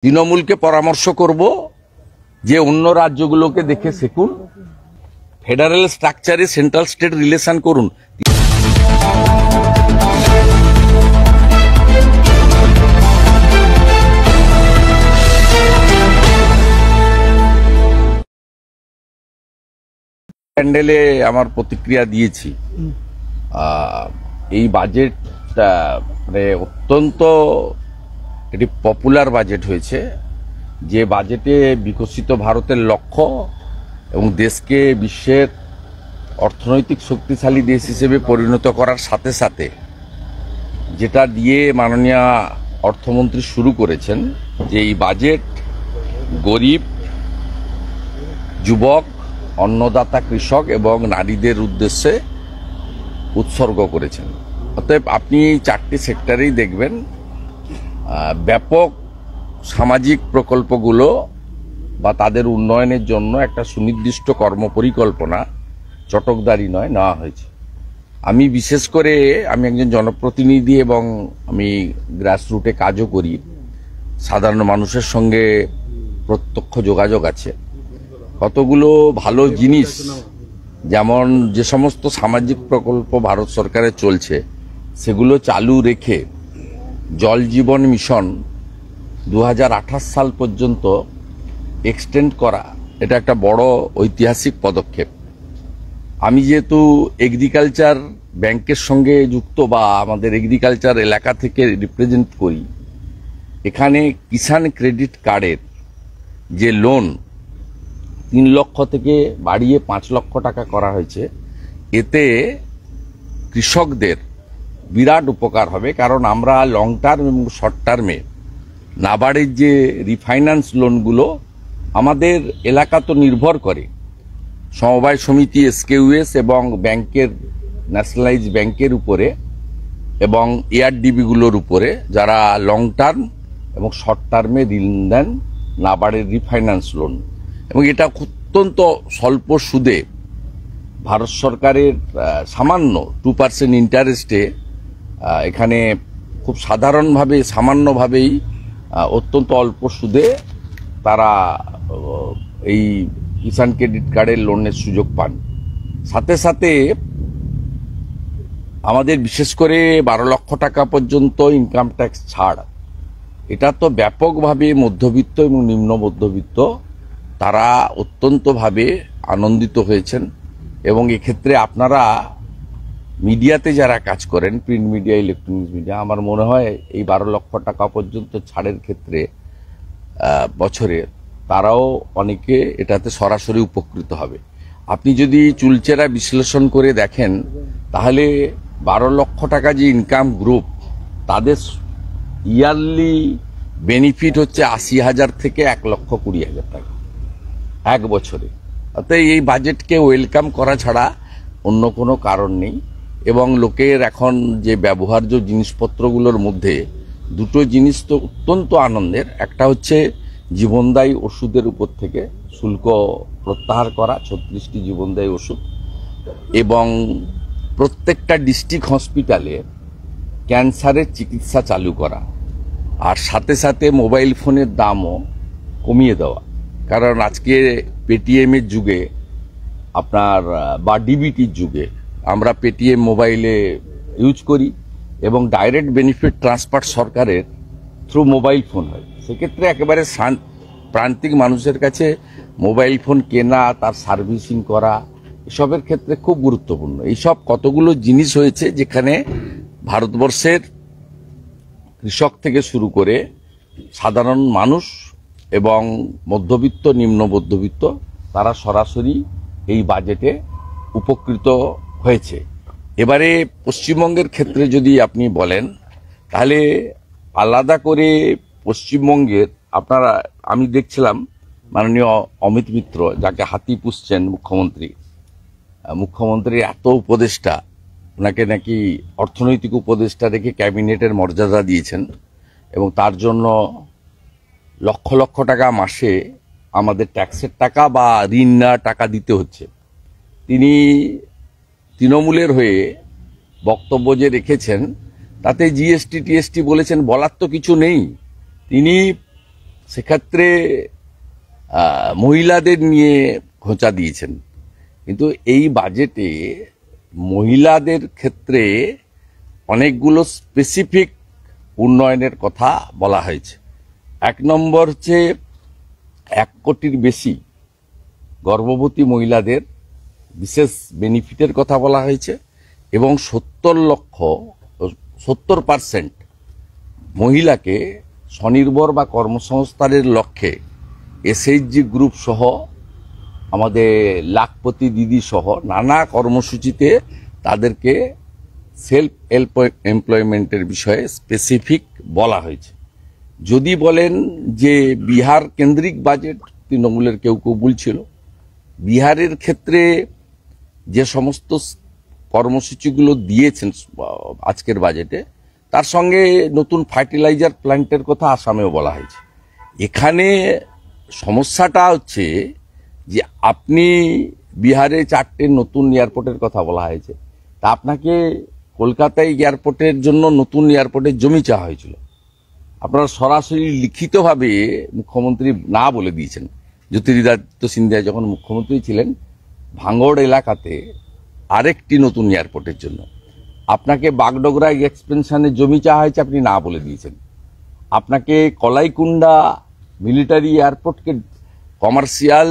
তৃণমূলকে পরামর্শ করব যে অন্য রাজ্যগুলোকে দেখে শিখুন, ফেডারেল স্ট্রাকচারে সেন্ট্রাল স্টেট রিলেশন করুন। প্যান্ডেলে আমার প্রতিক্রিয়া দিয়েছি। এই বাজেট মানে অত্যন্ত এটি পপুলার বাজেট হয়েছে, যে বাজেটে বিকশিত ভারতের লক্ষ্য এবং দেশকে বিশ্বের অর্থনৈতিক শক্তিশালী দেশ হিসেবে পরিণত করার সাথে সাথে যেটা দিয়ে মাননীয় অর্থমন্ত্রী শুরু করেছেন, যে এই বাজেট গরিব, যুবক, অন্নদাতা, কৃষক এবং নারীদের উদ্দেশ্যে উৎসর্গ করেছেন। অতএব আপনি চারটি সেক্টরেই দেখবেন ব্যাপক সামাজিক প্রকল্পগুলো বা তাদের উন্নয়নের জন্য একটা সুনির্দিষ্ট কর্মপরিকল্পনা, চটকদারি নয়, নেওয়া হয়েছে। আমি বিশেষ করে আমি একজন জনপ্রতিনিধি এবং আমি গ্রাসরুটে কাজও করি, সাধারণ মানুষের সঙ্গে প্রত্যক্ষ যোগাযোগ আছে। কতগুলো ভালো জিনিস, যেমন যে সমস্ত সামাজিক প্রকল্প ভারত সরকারের চলছে সেগুলো চালু রেখে জল জীবন মিশন 2028 সাল পর্যন্ত এক্সটেন্ড করা, এটা একটা বড় ঐতিহাসিক পদক্ষেপ। আমি যেহেতু এগ্রিকালচার ব্যাংকের সঙ্গে যুক্ত বা আমাদের এগ্রিকালচার এলাকা থেকে রিপ্রেজেন্ট করি, এখানে কিষাণ ক্রেডিট কার্ডের যে লোন 3 লক্ষ থেকে বাড়িয়ে 5 লক্ষ টাকা করা হয়েছে, এতে কৃষকদের বিরাট উপকার হবে। কারণ আমরা লং টার্ম এবং শর্ট টার্মে নাবার্ডের যে রিফাইন্যান্স লোনগুলো আমাদের এলাকা তো নির্ভর করে সমবায় সমিতি, এসকেইউএস এবং ব্যাংকের, ন্যাশনালাইজ ব্যাংকের উপরে এবং এআরডিবিগুলোর উপরে, যারা লং টার্ম এবং শর্ট টার্মে ঋণ দেন নাবার্ডের রিফাইন্যান্স লোন। এবং এটা অত্যন্ত স্বল্প সুদে ভারত সরকারের সামান্য 2% ইন্টারেস্টে এখানে খুব সাধারণভাবে, সামান্যভাবেই অত্যন্ত অল্প সুদে তারা এই কিষাণ ক্রেডিট কার্ডের লোনের সুযোগ পান। সাথে সাথে আমাদের বিশেষ করে 12 লক্ষ টাকা পর্যন্ত ইনকাম ট্যাক্স ছাড়, এটা তো ব্যাপকভাবে মধ্যবিত্ত এবং নিম্ন মধ্যবিত্ত তারা অত্যন্তভাবে আনন্দিত হয়েছেন। এবং এক্ষেত্রে আপনারা মিডিয়াতে যারা কাজ করেন, প্রিন্ট মিডিয়া, ইলেকট্রনিক্স মিডিয়া, আমার মনে হয় এই 12 লক্ষ টাকা পর্যন্ত ছাড়ের ক্ষেত্রে বছরে তারাও অনেকে এটাতে সরাসরি উপকৃত হবে। আপনি যদি চুলচেরা বিশ্লেষণ করে দেখেন, তাহলে 12 লক্ষ টাকা যে ইনকাম গ্রুপ, তাদের ইয়ারলি বেনিফিট হচ্ছে 80,000 থেকে 1,20,000 টাকা এক বছরে। অতএব এই বাজেটকে ওয়েলকাম করা ছাড়া অন্য কোনো কারণ নেই। এবং লোকের এখন যে ব্যবহার্য জিনিসপত্রগুলোর মধ্যে দুটো জিনিস তো অত্যন্ত আনন্দের। একটা হচ্ছে জীবনদায়ী ওষুধের উপর থেকে শুল্ক প্রত্যাহার করা, 36টি জীবনদায়ী ওষুধ, এবং প্রত্যেকটা ডিস্ট্রিক্ট হসপিটালে ক্যান্সারের চিকিৎসা চালু করা, আর সাথে সাথে মোবাইল ফোনের দামও কমিয়ে দেওয়া। কারণ আজকে পেটিএমের যুগে আপনার বা ডিবিটির যুগে আমরা পেটিএম মোবাইলে ইউজ করি এবং ডাইরেক্ট বেনিফিট ট্রান্সফার সরকারের থ্রু মোবাইল ফোন হয়। সেক্ষেত্রে একেবারে প্রান্তিক মানুষের কাছে মোবাইল ফোন কেনা, তার সার্ভিসিং করা, এসবের ক্ষেত্রে খুব গুরুত্বপূর্ণ। এইসব কতগুলো জিনিস হয়েছে যেখানে ভারতবর্ষের কৃষক থেকে শুরু করে সাধারণ মানুষ এবং মধ্যবিত্ত, নিম্ন মধ্যবিত্ত তারা সরাসরি এই বাজেটে উপকৃত হয়েছে। এবারে পশ্চিমবঙ্গের ক্ষেত্রে যদি আপনি বলেন, তাহলে আলাদা করে পশ্চিমবঙ্গের আপনারা, আমি দেখছিলাম মাননীয় অমিত মিত্র, যাকে হাতি পুষছেন মুখ্যমন্ত্রীর এত উপদেষ্টা, ওনাকে নাকি অর্থনৈতিক উপদেষ্টা রেখে ক্যাবিনেটের মর্যাদা দিয়েছেন এবং তার জন্য লক্ষ লক্ষ টাকা মাসে আমাদের ট্যাক্সের টাকা বা ঋণ নেওয়ার টাকা দিতে হচ্ছে। তিনি তৃণমূলের হয়ে বক্তব্য যে রেখেছেন, তাতে জিএসটি টিএসটি বলেছেন, বলার তো কিছু নেই। তিনি সেক্ষেত্রে মহিলাদের নিয়ে খোঁচা দিয়েছেন, কিন্তু এই বাজেটে মহিলাদের ক্ষেত্রে অনেকগুলো স্পেসিফিক উন্নয়নের কথা বলা হয়েছে। 1 নম্বর হচ্ছে 1 কোটির বেশি গর্ভবতী মহিলাদের বিশেষ বেনিফিটের কথা বলা হয়েছে এবং 70% মহিলাকে স্বনির্ভর বা কর্মসংস্থানের লক্ষ্যে এসএইচজি গ্রুপ সহ আমাদের লাখপতি দিদি সহ নানা কর্মসূচিতে তাদেরকে সেলফ এমপ্লয়মেন্টের বিষয়ে স্পেসিফিক বলা হয়েছে। যদি বলেন যে বিহার কেন্দ্রিক বাজেট, তৃণমূলের কেউ কেউ বলছিল বিহারের ক্ষেত্রে যে সমস্ত কর্মসূচিগুলো দিয়েছেন আজকের বাজেটে, তার সঙ্গে নতুন ফার্টিলাইজার প্ল্যান্টের কথা আসামেও বলা হয়েছে। এখানে সমস্যাটা হচ্ছে যে আপনি বিহারে 4টে নতুন এয়ারপোর্টের কথা বলা হয়েছে, তা আপনাকে কলকাতায় এয়ারপোর্টের জন্য নতুন এয়ারপোর্টের জমি চাওয়া হয়েছিল। আপনারা সরাসরি লিখিতভাবে মুখ্যমন্ত্রী না বলে দিয়েছেন। জ্যোতিরাদিত্য সিন্ধিয়া যখন মুখ্যমন্ত্রী ছিলেন, ভাঙড় এলাকাতে আরেকটি নতুন এয়ারপোর্টের জন্য আপনাকে বাগডোগরা এক্সপেনশনের জমি চাওয়া হয়েছে, আপনি না বলে দিয়েছেন। আপনাকে কলাইকুণ্ডা মিলিটারি এয়ারপোর্টকে কমার্শিয়াল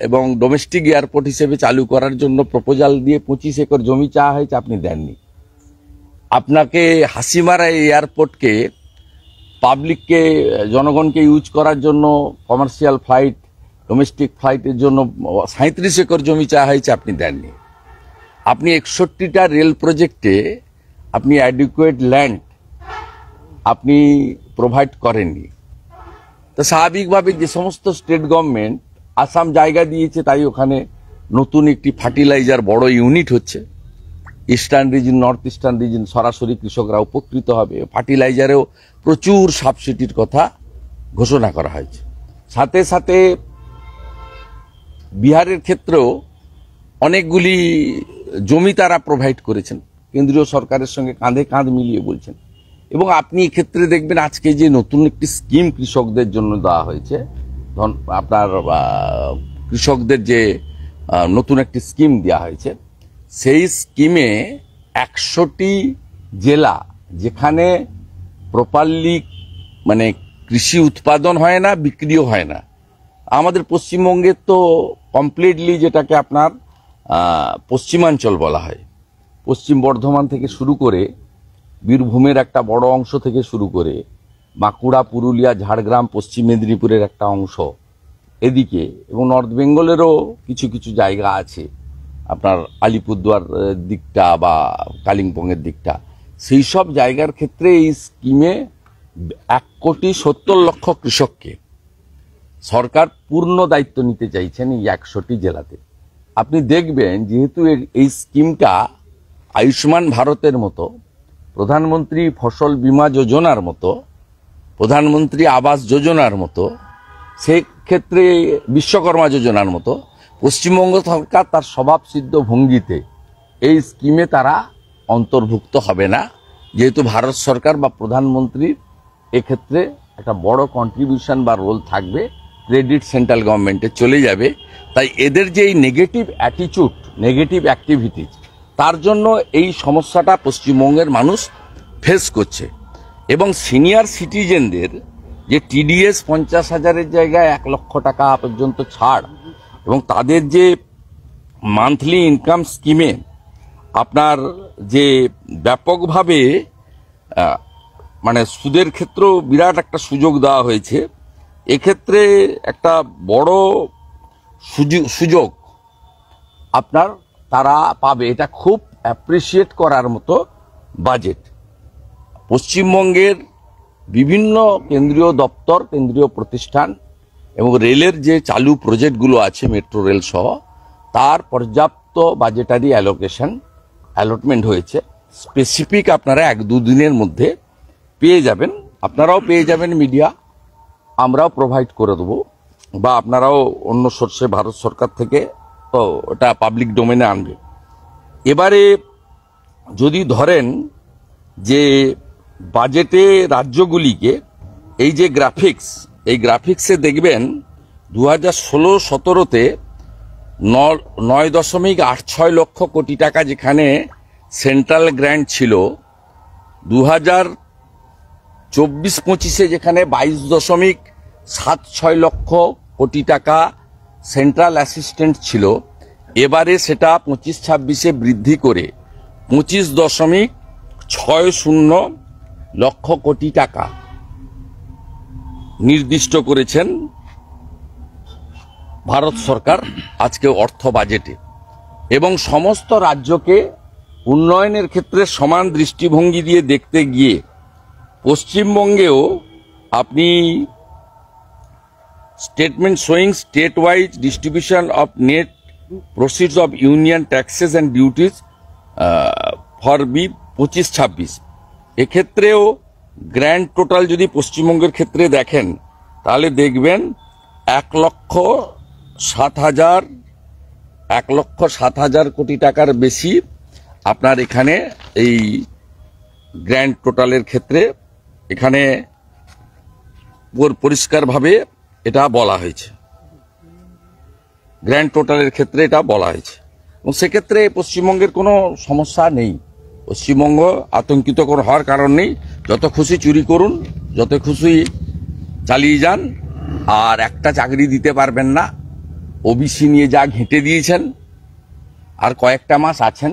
এবং ডোমেস্টিক এয়ারপোর্ট হিসেবে চালু করার জন্য প্রপোজাল দিয়ে 25 একর জমি চাওয়া হয়েছে, আপনি দেননি। আপনাকে হাসিমারা এয়ারপোর্টকে পাবলিককে, জনগণকে ইউজ করার জন্য কমার্শিয়াল ফ্লাইট, ডোমেস্টিক ফ্লাইটের জন্য 37 একর জমি চাওয়া হয়েছে, আপনি দেননি। আপনি 61টা রেল প্রজেক্টে আপনি অ্যাডিকুয়েট ল্যান্ড আপনি প্রোভাইড করেননি। তো স্বাভাবিকভাবে যে সমস্ত স্টেট গভর্নমেন্ট আসাম জায়গা দিয়েছে, তাই ওখানে নতুন একটি ফার্টিলাইজার বড় ইউনিট হচ্ছে। Eastern reason, north eastern reason সরাসরি কৃষকরা উপকৃত হবে। ফার্টিলাইজারেও প্রচুর সাবসিডির কথা ঘোষণা করা হয়েছে। সাথে সাথে বিহারের ক্ষেত্রেও অনেকগুলি জমি তারা প্রোভাইড করেছেন, কেন্দ্রীয় সরকারের সঙ্গে কাঁধে কাঁধ মিলিয়ে বলছেন। এবং আপনি এক্ষেত্রে দেখবেন আজকে যে নতুন একটি স্কিম কৃষকদের জন্য দেওয়া হয়েছে, আপনার কৃষকদের যে নতুন একটি স্কিম দেওয়া হয়েছে, সেই স্কিমে 100টি জেলা যেখানে প্রপারলি মানে কৃষি উৎপাদন হয় না, বিক্রিও হয় না। আমাদের পশ্চিমবঙ্গের তো কমপ্লিটলি যেটাকে আপনার পশ্চিমাঞ্চল বলা হয়, পশ্চিম বর্ধমান থেকে শুরু করে বীরভূমের একটা বড় অংশ থেকে শুরু করে বাঁকুড়া, পুরুলিয়া, ঝাড়গ্রাম, পশ্চিম মেদিনীপুরের একটা অংশ এদিকে, এবং নর্থ বেঙ্গলেরও কিছু কিছু জায়গা আছে, আপনার আলিপুরদুয়ার দিকটা বা কালিম্পংয়ের দিকটা। সেই সব জায়গার ক্ষেত্রে এই স্কিমে 1,70,00,000 কৃষককে সরকার পূর্ণ দায়িত্ব নিতে চাইছেন এই 100টি জেলাতে। আপনি দেখবেন যেহেতু এই স্কিমটা আয়ুষ্মান ভারতের মতো, প্রধানমন্ত্রী ফসল বীমা যোজনার মতো, প্রধানমন্ত্রী আবাস যোজনার মতো, সেক্ষেত্রে বিশ্বকর্মা যোজনার মতো, পশ্চিমবঙ্গ সরকার তার স্বভাবসিদ্ধ ভঙ্গিতে এই স্কিমে তারা অন্তর্ভুক্ত হবে না, যেহেতু ভারত সরকার বা প্রধানমন্ত্রীর এক্ষেত্রে একটা বড় কন্ট্রিবিউশন বা রোল থাকবে, ক্রেডিট সেন্ট্রাল গভর্নমেন্টে চলে যাবে। তাই এদের যে এই নেগেটিভ অ্যাটিচিউড, নেগেটিভ অ্যাক্টিভিটিস, তার জন্য এই সমস্যাটা পশ্চিমবঙ্গের মানুষ ফেস করছে। এবং সিনিয়র সিটিজেনদের যে টিডিএস 50,000-এর জায়গায় 1 লক্ষ টাকা পর্যন্ত ছাড়, এবং তাদের যে মান্থলি ইনকাম স্কিমে আপনার যে ব্যাপকভাবে মানে সুদের ক্ষেত্রেও বিরাট একটা সুযোগ দেওয়া হয়েছে, এক্ষেত্রে একটা বড় সুযোগ আপনার তারা পাবে। এটা খুব অ্যাপ্রিসিয়েট করার মতো বাজেট। পশ্চিমবঙ্গের বিভিন্ন কেন্দ্রীয় দপ্তর, কেন্দ্রীয় প্রতিষ্ঠান এবং রেলের যে চালু প্রজেক্টগুলো আছে, মেট্রো রেল সহ, তার পর্যাপ্ত বাজেটারি অ্যালটমেন্ট হয়েছে। স্পেসিফিক আপনারা 1-2 দিনের মধ্যে পেয়ে যাবেন, আপনারাও পেয়ে যাবেন, মিডিয়া আমরাও প্রোভাইড করে দেবো, বা আপনারাও অন্য সোর্সে ভারত সরকার থেকে তো ওটা পাবলিক ডোমেনে আনবে। এবারে যদি ধরেন যে বাজেটে রাজ্যগুলিকে এই যে গ্রাফিক্স এই গ্রাফিক্সে দেখবেন 2016-17-তে 9.86 লক্ষ কোটি টাকা যেখানে সেন্ট্রাল গ্র্যান্ট ছিল, 2024-25-এ যেখানে 22.76 লক্ষ কোটি টাকা সেন্ট্রাল অ্যাসিস্ট্যান্ট ছিল, এবারে সেটা 25-26-এ বৃদ্ধি করে 25.60 লক্ষ কোটি টাকা নির্দিষ্ট করেছেন ভারত সরকার আজকে অর্থ বাজেটে। এবং সমস্ত রাজ্যকে উন্নয়নের ক্ষেত্রে সমান দৃষ্টিভঙ্গি দিয়ে দেখতে গিয়ে পশ্চিমবঙ্গেও আপনি statement showing state wise distribution of net proceeds of union taxes and duties for B 25-26, এক্ষেত্রেও গ্র্যান্ড টোটাল যদি পশ্চিমবঙ্গের ক্ষেত্রে দেখেন তাহলে দেখবেন 1,07,000 কোটি টাকার বেশি আপনার এখানে এই গ্র্যান্ড টোটালের ক্ষেত্রে এখানে পরিষ্কারভাবে এটা বলা হয়েছে, গ্র্যান্ড টোটালের ক্ষেত্রে এটা বলা হয়েছে। এবং সেক্ষেত্রে পশ্চিমবঙ্গের কোনো সমস্যা নেই, পশ্চিমবঙ্গ আতঙ্কিত হওয়ার কারণ নেই। যত খুশি চুরি করুন, যত খুশি চালিয়ে যান, আর একটা চাকরি দিতে পারবেন না। ওবিসি নিয়ে যা ঘেঁটে দিয়েছেন, আর কয়েকটা মাস আছেন,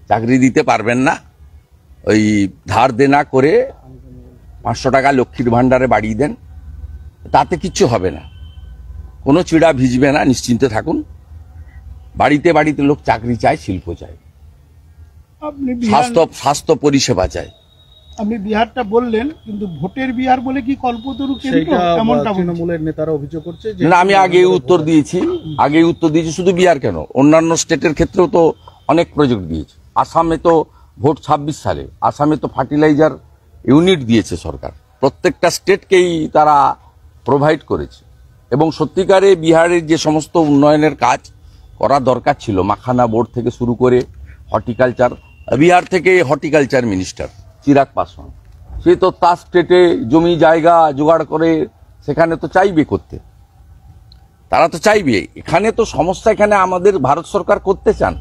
চাকরি দিতে পারবেন না। ওই ধার দেনা করে 500 টাকা লক্ষ্মীর ভাণ্ডারে বাড়িয়ে দেন, তাতে কিচ্ছু হবে না, কোনো চিড়া ভিজবে না, নিশ্চিন্তে থাকুন। বাড়িতে বাড়িতে লোক চাকরি চায়, শিল্প চায়, স্বাস্থ্য পরিষেবা চায়। আপনি বিহারটা বললেন, কিন্তু ভোটের বিহার বলে কি কল্পতরু কেন্দ্র এমনটা তৃণমূলের নেতারা অভিযোগ করছে। না, আমি আগেই উত্তর দিয়েছি, শুধু বিহার কেন, অন্যান্য স্টেটের ক্ষেত্রেও তো অনেক প্রজেক্ট দিয়েছে। আসামে তো ভোট 26 সালে, আসামে তো ফার্টিলাইজার ইউনিট দিয়েছে সরকার, প্রত্যেকটা স্টেটকেই তারা প্রোভাইড করেছে। এবং সত্যিকারে বিহারের যে সমস্ত উন্নয়নের কাজ করা দরকার ছিল, মাখানা বোর্ড থেকে শুরু করে হর্টিকালচার, বিহার থেকে হর্টিকালচার মিনিস্টার চিরাগ পাসওয়ান, সে তো তার স্টেটে জমি জায়গা জোগাড় করে সেখানে তো চাইবে করতে, তারা তো চাইবে। এখানে তো সমস্যা, এখানে আমাদের ভারত সরকার করতে চান,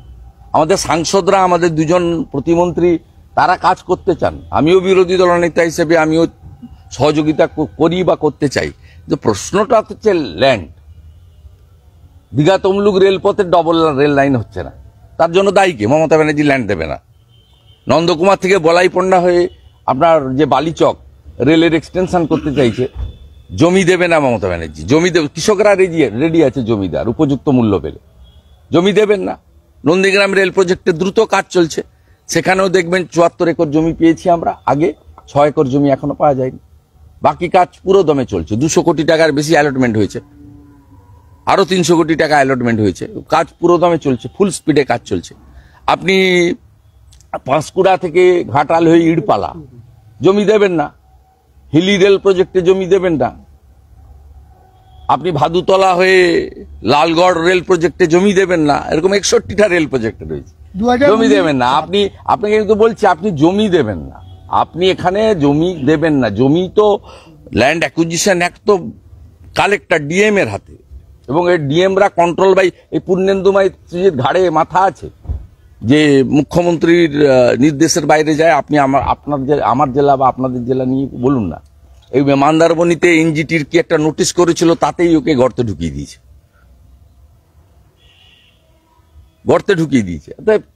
আমাদের সাংসদরা, আমাদের দুজন প্রতিমন্ত্রী তারা কাজ করতে চান। আমিও বিরোধী দলনেতা হিসেবে আমিও সহযোগিতা করি বা করতে চাই। যে প্রশ্নটা হচ্ছে ল্যান্ড, দীঘা তমলুক রেলপথের ডবল রেল লাইন হচ্ছে না, তার জন্য দায়ী কে? মমতা ব্যানার্জি ল্যান্ড দেবে না। নন্দকুমার থেকে বলাইপন্ডা হয়ে আপনার যে বালিচক রেলের এক্সটেনশন করতে চাইছে, জমি দেবে না মমতা ব্যানার্জি। জমি দেবে, কৃষকরা রেডি আছে জমি দেওয়ার, উপযুক্ত মূল্য পেলে জমি দেবেন না। নন্দীগ্রাম রেল প্রজেক্টে দ্রুত কাজ চলছে, সেখানেও দেখবেন 74 একর জমি পেয়েছি আমরা আগে, 6 একর জমি এখনো পাওয়া যায়নি। বাকি কাজ পুরো দমে চলছে, 200 কোটি টাকার বেশি অ্যালটমেন্ট হয়েছে, আরো 300 কোটি টাকা অ্যালটমেন্ট হয়েছে, কাজ পুরো দমে চলছে, ফুল স্পিডে কাজ চলছে। আপনি পাঁশকুড়া থেকে ঘাটাল হয়ে ইড়পালা জমি দেবেন না, হিলি রেল প্রজেক্টে জমি দেবেন না। আপনি ভাদুতলা হয়ে লালগড় রেল প্রজেক্টে জমি দেবেন না। এরকম 61টা রেল প্রজেক্টে রয়েছে, জমি দেবেন না। আপনাকে কিন্তু বলছি, আপনি জমি দেবেন না, আপনি এখানে জমি দেবেন না। জমি তো ল্যান্ড অ্যাকুইজিশন অ্যাক্ট তো কালেক্টর ডিএম এর হাতে, এবং এই ডিএমরা কন্ট্রোল বাই এই পূর্ণেন্দু মাইতির ঘাড়ে মাথা আছে যে মুখ্যমন্ত্রীর নির্দেশের বাইরে যায়। আপনি আমার জেলা বা আপনাদের জেলা নিয়ে বলুন না। এই মন্দারমণিতে এনজিটির কি একটা নোটিশ করেছিল, তাতেই ওকে গর্তে ঢুকিয়ে দিয়েছে,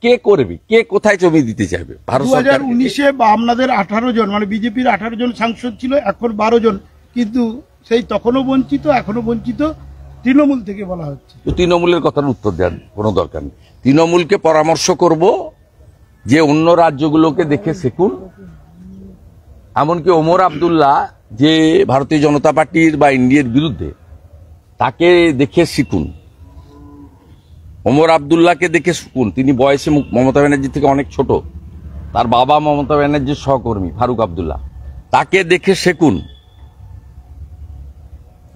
কে করবে, কে কোথায় জমি দিতে চাইবে? ভারত সরকার 2019-এ আপনাদের 18 জন, মানে বিজেপির 18 জন সাংসদ ছিল, এখন 12 জন, কিন্তু সেই তখনও বঞ্চিত, এখনো বঞ্চিত তৃণমূল থেকে বলা হচ্ছে। তৃণমূলের কথার উত্তর দেওয়ার কোনো দরকার নেই। তৃণমূলকে পরামর্শ করব যে অন্য রাজ্যগুলোকে দেখে শিখুন। এমনকি ওমর আব্দুল্লাহ যে ভারতীয় জনতা পার্টির বা ইন্ডিয়ার বিরুদ্ধে, তাকে দেখে শিখুন। ওমর আব্দুল্লাহকে দেখে শিখুন, তিনি বয়সে মমতা ব্যানার্জি থেকে অনেক ছোট, তার বাবা মমতা ব্যানার্জির সহকর্মী ফারুক আব্দুল্লাহ, তাকে দেখে শিখুন।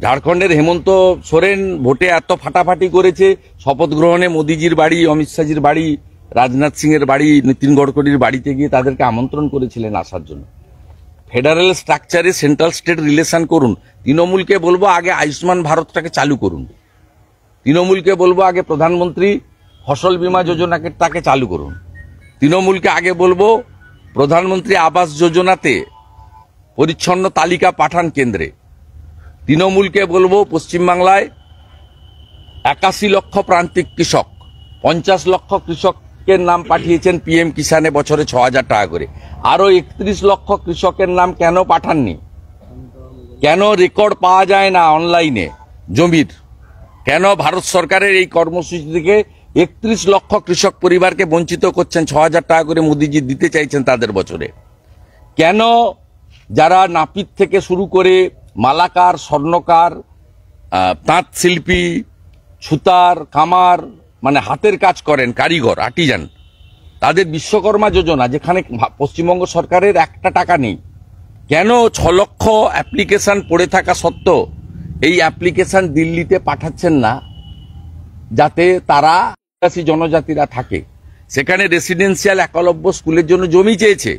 ঝাড়খণ্ডের হেমন্ত সোরেন ভোটে এত ফাটাফাটি করেছে, শপথ গ্রহণে মোদিজির বাড়ি, অমিত শাহজির বাড়ি, রাজনাথ সিং এর বাড়ি, নীতিন গডকরির বাড়িতে গিয়ে তাদেরকে আমন্ত্রণ করেছিলেন আসার জন্য। ফেডারেল স্ট্রাকচারে সেন্ট্রাল স্টেট রিলেশন করুন। তৃণমূলকে বলবো আগে আয়ুষ্মান ভারতটাকে চালু করুন। তৃণমূলকে বলবো আগে প্রধানমন্ত্রী ফসল বীমা যোজনাকে তাকে চালু করুন। তৃণমূলকে আগে বলবো প্রধানমন্ত্রী আবাস যোজনাতে পরিচ্ছন্ন তালিকা পাঠান কেন্দ্রে। তৃণমূলকে বলবো পশ্চিমবাংলায় 81 লক্ষ প্রান্তিক কৃষক, 50 লক্ষ কৃষকের নাম পাঠিয়েছেন পিএম কিষানে বছরে 6,000 টাকা করে। আরো 31 লক্ষ কৃষকের নাম কেন পাঠাননি? কেন রেকর্ড পাওয়া যায় না অনলাইনে জমির? কেন ভারত সরকারের এই কর্মসূচি থেকে 31 লক্ষ কৃষক পরিবারকে বঞ্চিত করছেন? 6,000 টাকা করে মোদিজি দিতে চাইছেন তাদের বছরে। কেন যারা নাপিত থেকে শুরু করে মালাকার, স্বর্ণকার, তাঁত শিল্পী, সুতার, কামার, মানে হাতের কাজ করেন, কারিগর, আর্টিজান, তাদের বিশ্বকর্মা যোজনা যেখানে পশ্চিমবঙ্গ সরকারের একটা টাকা নেই? কেন 6 লক্ষ অ্যাপ্লিকেশন পড়ে থাকা সত্ত্বেও এই অ্যাপ্লিকেশন দিল্লিতে পাঠাচ্ছেন না যাতে তারা আদিবাসী জনজাতিরা থাকে? সেখানে রেসিডেন্সিয়াল একলব্য স্কুলের জন্য জমি চেয়েছে।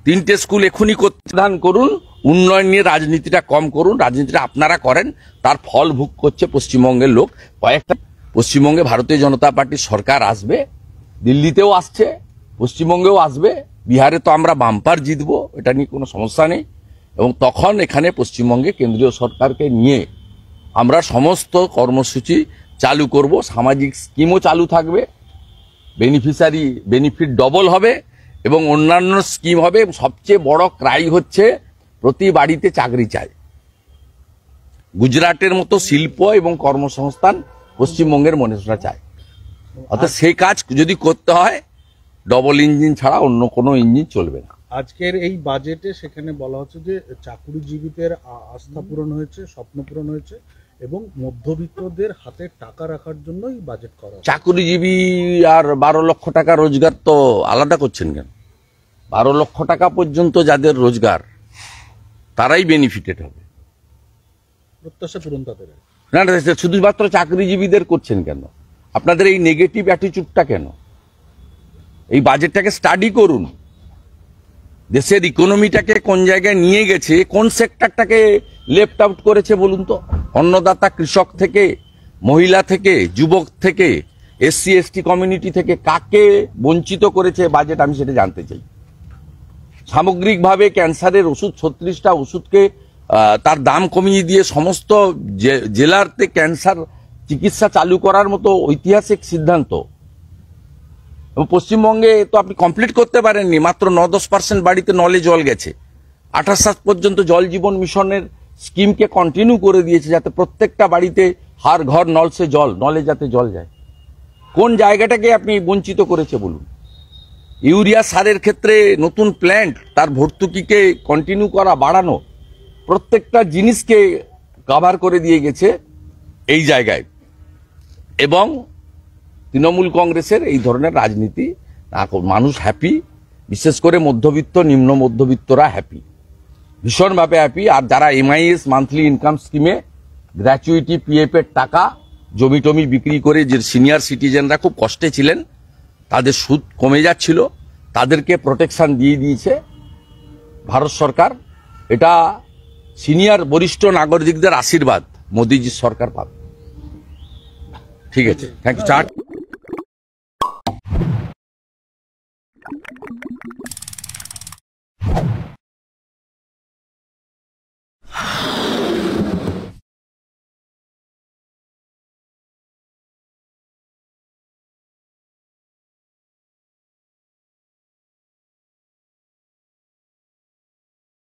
3টে স্কুল এখনই প্রদান করুন। উন্নয়ন নিয়ে রাজনীতিটা কম করুন। রাজনীতিটা আপনারা করেন, তার ফল ভোগ করছে পশ্চিমবঙ্গের লোক। কয়েকটা পশ্চিমবঙ্গে ভারতীয় জনতা পার্টির সরকার আসবে, দিল্লিতেও আসছে, পশ্চিমবঙ্গেও আসবে, বিহারে তো আমরা বাম্পার জিতবো, এটা নিয়ে কোনো সমস্যা নেই। এবং তখন এখানে পশ্চিমবঙ্গে কেন্দ্রীয় সরকারকে নিয়ে আমরা সমস্ত কর্মসূচি চালু করব। সামাজিক স্কিমও চালু থাকবে, বেনিফিট ডবল হবে এবং অন্যান্য স্কিম হবে। সবচেয়ে বড় ক্রাই হচ্ছে প্রতি বাড়িতে চাকরি চাই। গুজরাটের মতো শিল্প এবং কর্মসংস্থান পশ্চিমবঙ্গের মানুষরা চায়। অর্থাৎ সেই কাজ যদি করতে হয় ডবল ইঞ্জিন ছাড়া অন্য কোনো ইঞ্জিন চলবে না। আজকের এই বাজেটে সেখানে বলা হচ্ছে যে চাকুরিজীবীদের আস্থা পূরণ হয়েছে, স্বপ্ন পূরণ হয়েছে এবং মধ্যবিত্তদের হাতে টাকা রাখার জন্যই বাজেট করা। চাকুরিজীবী আর 12 লক্ষ টাকা রোজগার তো আলাদা করছেন কেন? 12 লক্ষ টাকা পর্যন্ত যাদের রোজগার তারাই বেনিফিটেড হবে। প্রত্যাশা পূরণ তাদের। না না, শুধুমাত্র চাকরিজীবীদের করছেন কেন? আপনাদের এই নেগেটিভ অ্যাটিচিউডটা কেন? এই বাজেটটাকে স্টাডি করুন। দেশের ইকোনমিটাকে কোন জায়গায় নিয়ে গেছে, কোন সেক্টরটাকে লেফট আউট করেছে বলুন তো? অন্নদাতা কৃষক থেকে, মহিলা থেকে, যুবক থেকে, SC ST কমিউনিটি থেকে কাকে বঞ্চিত করেছে বাজেট, আমি সেটা জানতে চাই। সামগ্রিকভাবে ক্যান্সারের ওষুধ 36টা ওষুধকে তার দাম কমিয়ে দিয়ে সমস্ত জেলাতে ক্যান্সার চিকিৎসা চালু করার মতো ঐতিহাসিক সিদ্ধান্ত। এবং পশ্চিমবঙ্গে তো আপনি কমপ্লিট করতে পারেননি, মাত্র 9-10% বাড়িতে নলে জল গেছে। 28 পর্যন্ত জল জীবন মিশনের স্কিমকে কন্টিনিউ করে দিয়েছে যাতে প্রত্যেকটা বাড়িতে হার ঘর নল সে জল, নলে যাতে জল যায়। কোন জায়গাটাকে আপনি বঞ্চিত করেছে বলুন? ইউরিয়া সারের ক্ষেত্রে নতুন প্ল্যান্ট, তার ভর্তুকিকে কন্টিনিউ করা, বাড়ানো, প্রত্যেকটা জিনিসকে কভার করে দিয়ে গেছে এই জায়গায়। এবং তৃণমূল কংগ্রেসের এই ধরনের রাজনীতি, মানুষ হ্যাপি, বিশেষ করে মধ্যবিত্ত, নিম্ন মধ্যবিত্তরা হ্যাপি, ভীষণভাবে হ্যাপি। আর যারা MIS মান্থলি ইনকাম স্কিমে গ্র্যাচুইটি PF এর টাকা জমি টমি বিক্রি করে যে সিনিয়র সিটিজেনরা খুব কষ্টে ছিলেন, তাদের সুদ কমে যাচ্ছিল, তাদেরকে প্রোটেকশন দিয়ে দিয়েছে ভারত সরকার। এটা সিনিয়র বরিষ্ঠ নাগরিকদের আশীর্বাদ মোদিজির সরকার পাবে। ঠিক আছে, থ্যাংক ইউ।